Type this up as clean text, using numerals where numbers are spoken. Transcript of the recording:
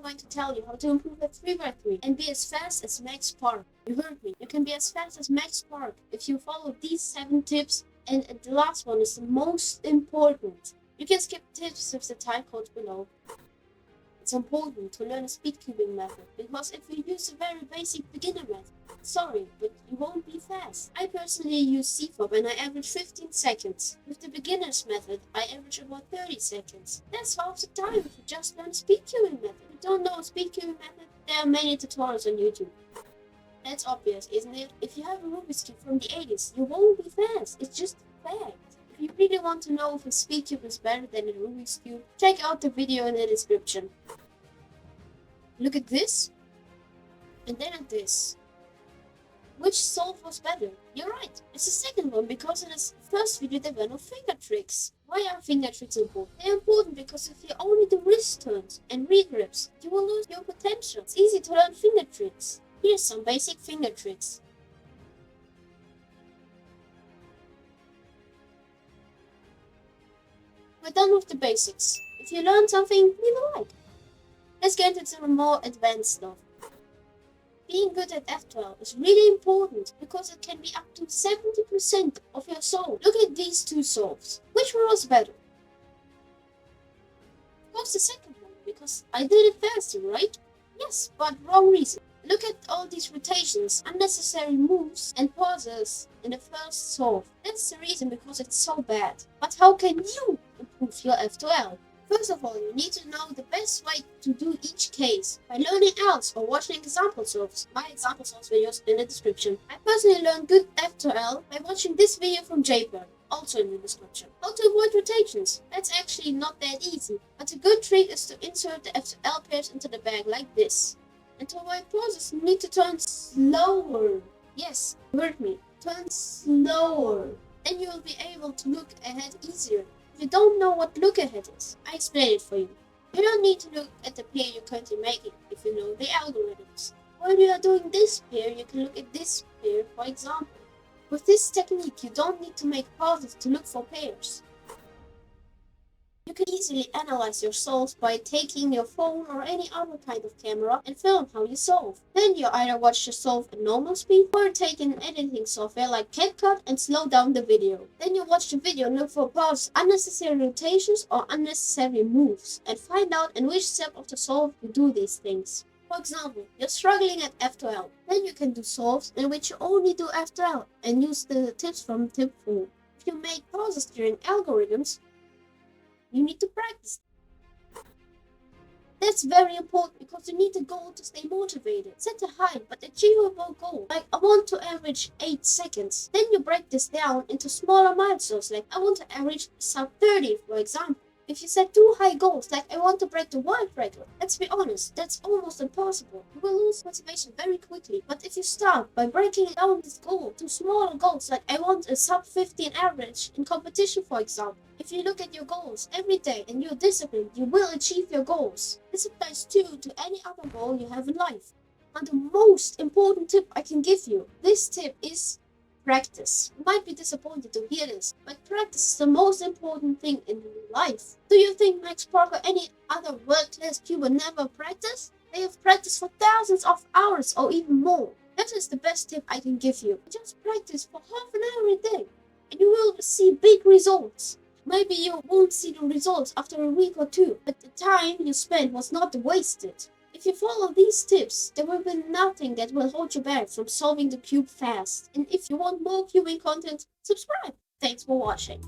going to tell you how to improve at 3x3 and be as fast as Max Park. You heard me. You can be as fast as Max Park if you follow these 7 tips, and the last one is the most important. You can skip tips with the time codes below. It's important to learn a speedcubing method, because if you use a very basic beginner method, sorry, but you won't be fast. I personally use CFOB and I average 15 seconds. With the beginner's method, I average about 30 seconds. That's half the time if you just learn a speedcubing method. If you don't know a speedcubing method, there are many tutorials on YouTube. That's obvious, isn't it? If you have a Rubik's Cube from the 80s, you won't be fast. It's just a fact. If you really want to know if a Speedcube is better than a Rubik's Cube, check out the video in the description. Look at this, and then at this. Which solve was better? You're right, it's the second one, because in the first video there were no finger tricks. Why are finger tricks important? They're important because if you only do wrist turns and regrips, you will lose your potential. It's easy to learn finger tricks. Here's some basic finger tricks. We're done with the basics. If you learned something, leave a like. Let's get into the more advanced stuff. Being good at F12 is really important because it can be up to 70% of your solve. Look at these 2 solves. Which one was better? Of course the second one, because I did it faster, right? Yes, but wrong reason. Look at all these rotations, unnecessary moves and pauses in the first solve. That's the reason, because it's so bad. But how can you improve your F12? First of all, you need to know the best way to do each case by learning else or watching example solves. My example solves videos in the description. I personally learned good F12 by watching this video from JPEG, also in the description. How to avoid rotations? That's actually not that easy, but a good trick is to insert the F12 pairs into the bag like this. And to avoid pauses, you need to turn slower. Yes, you heard me. Turn slower. Then you will be able to look ahead easier. If you don't know what look ahead is, I explain it for you. You don't need to look at the pair you're currently making if you know the algorithms. While you are doing this pair, you can look at this pair, for example. With this technique, you don't need to make pauses to look for pairs. You can easily analyze your solves by taking your phone or any other kind of camera and film how you solve. Then you either watch the solve at normal speed or take an editing software like CapCut and slow down the video. Then you watch the video and look for pauses, unnecessary rotations or unnecessary moves, and find out in which step of the solve you do these things. For example, you're struggling at F12. Then you can do solves in which you only do F12 and use the tips from tip 4. If you make pauses during algorithms, you need to practice. That's very important because you need a goal to stay motivated. Set a high but achievable goal, like I want to average 8 seconds. Then you break this down into smaller milestones, like I want to average sub 30, for example. If you set too high goals, like I want to break the world record, let's be honest, that's almost impossible. You will lose motivation very quickly. But if you start by breaking down this goal to smaller goals, like I want a sub 15 average in competition, for example. If you look at your goals every day and you're disciplined, you will achieve your goals. This applies too to any other goal you have in life. And the most important tip I can give you, this tip is practice. You might be disappointed to hear this, but practice is the most important thing in life. Do you think Max Park or any other world-class cuber never practice? They have practiced for thousands of hours or even more. That is the best tip I can give you. Just practice for half an hour a day and you will see big results. Maybe you won't see the results after a week or 2, but the time you spent was not wasted. If you follow these tips, there will be nothing that will hold you back from solving the cube fast. And if you want more cubing content, subscribe. Thanks for watching.